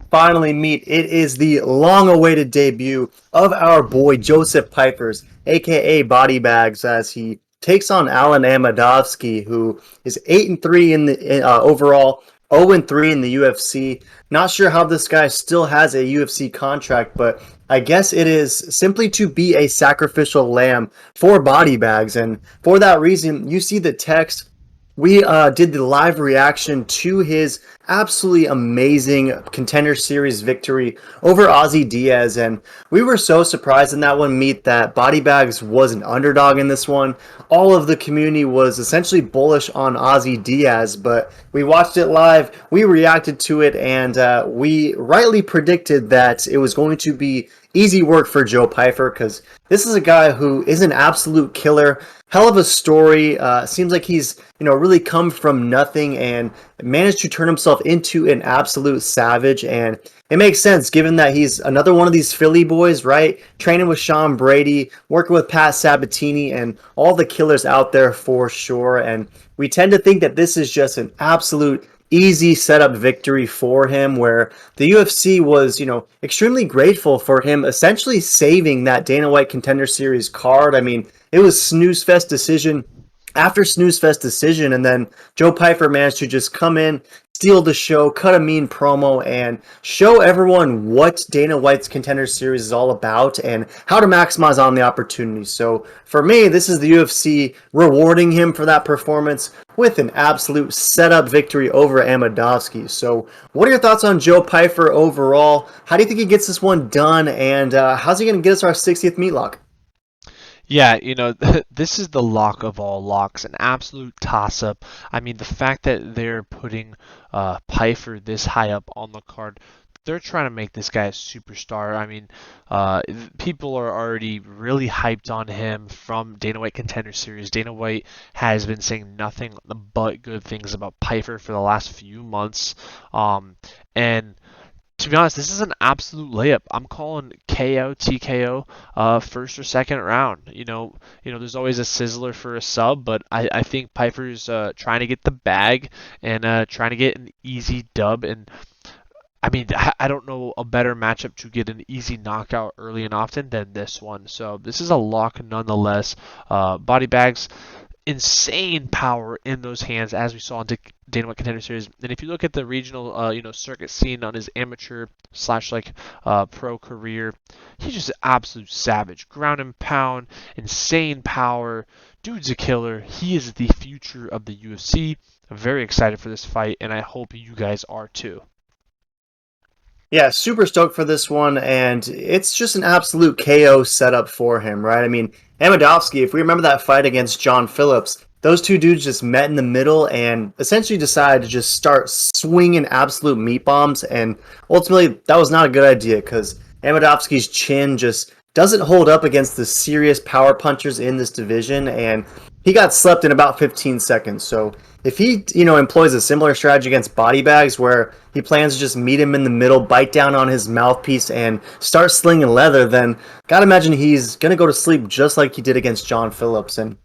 finally meet. It is the long-awaited debut of our boy Joseph Pyfers, aka Body Bags, as he takes on Alen Amedovski, who is 8-3 in the overall, 0-3 in the UFC. Not sure how this guy still has a UFC contract, but I guess it is simply to be a sacrificial lamb for Body Bags, and for that reason, you see the text. We did the live reaction to his absolutely amazing Contender Series victory over Ozzy Diaz, and we were so surprised in that one meet that Body Bags was an underdog in this one. All of the community was essentially bullish on Ozzy Diaz, but we watched it live, we reacted to it, and we rightly predicted that it was going to be easy work for Joe Pyfer because this is a guy who is an absolute killer. Hell of a story. Seems like he's really come from nothing and managed to turn himself into an absolute savage. And it makes sense given that he's another one of these Philly boys, right? Training with Sean Brady, working with Pat Sabatini, and all the killers out there for sure. And we tend to think that this is just an absolute easy setup victory for him, where the UFC was, extremely grateful for him essentially saving that Dana White Contender Series card. I mean, it was snooze fest decision after snooze fest decision, and then Joe Pyfer managed to just come in, steal the show, cut a mean promo, and show everyone what Dana White's Contender Series is all about and how to maximize on the opportunity. So for me, this is the UFC rewarding him for that performance with an absolute setup victory over Amedovski. So what are your thoughts on Joe Pyfer overall? How do you think he gets this one done, and how's he going to get us our 60th meatlock? Yeah, this is the lock of all locks, an absolute toss-up. I mean, the fact that they're putting Pyfer this high up on the card, they're trying to make this guy a superstar. I mean, people are already really hyped on him from Dana White Contender Series. Dana White has been saying nothing but good things about Pyfer for the last few months, and to be honest, this is an absolute layup. I'm calling KO, TKO, first or second round. There's always a sizzler for a sub, but I think Piper's trying to get the bag and trying to get an easy dub. And I mean, I don't know a better matchup to get an easy knockout early and often than this one. So this is a lock nonetheless. Body bags, insane power in those hands, as we saw in Dana White Contender Series. And if you look at the regional, circuit scene on his amateur slash pro career, he's just an absolute savage. Ground and pound, insane power. Dude's a killer. He is the future of the UFC. I'm very excited for this fight, and I hope you guys are too. Yeah, super stoked for this one, and it's just an absolute KO setup for him, right? I mean, Amedovski, if we remember that fight against John Phillips, those two dudes just met in the middle and essentially decided to just start swinging absolute meat bombs, and ultimately that was not a good idea because Amedovski's chin just doesn't hold up against the serious power punchers in this division, and he got slept in about 15 seconds. So if he, employs a similar strategy against Body Bags where he plans to just meet him in the middle, bite down on his mouthpiece, and start slinging leather, then gotta imagine he's gonna go to sleep just like he did against John Phillips. And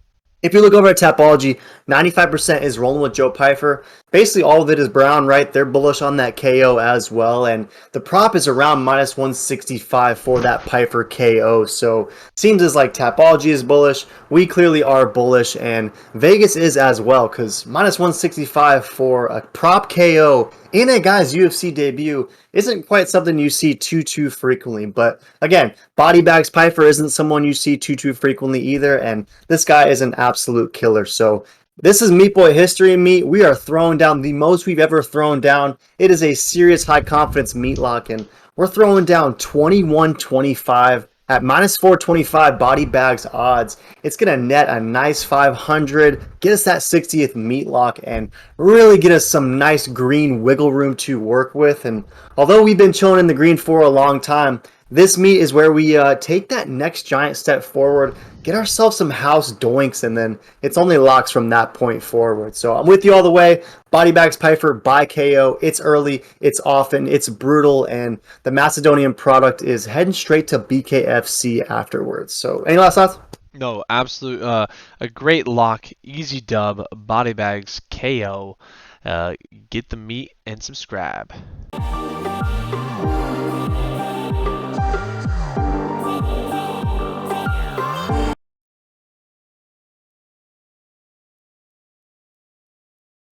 if you look over at Tapology, 95% is rolling with Joe Pyfer. Basically, all of it is brown, right? They're bullish on that KO as well. And the prop is around minus 165 for that Pyfer KO. So seems as like Tapology is bullish. We clearly are bullish. And Vegas is as well, because minus 165 for a prop KO in a guy's UFC debut isn't quite something you see too frequently. But again, Body Bags Pyfer isn't someone you see too frequently either, and this guy is an absolute killer. So this is Meat Boy history meat. We are throwing down the most we've ever thrown down. It is a serious high confidence meat lock, and we're throwing down 21-25 at minus 425 Body Bags odds. It's going to net a nice 500, get us that 60th meat lock, and really get us some nice green wiggle room to work with. And although we've been chilling in the green for a long time, this meet is where we take that next giant step forward, get ourselves some house doinks, and then it's only locks from that point forward. So I'm with you all the way. Body Bags Pyfer by KO. It's early, it's often, it's brutal, and the Macedonian product is heading straight to BKFC afterwards. So any last thoughts? No, absolute, a great lock, easy dub, Body bags KO. Get the meat and subscribe.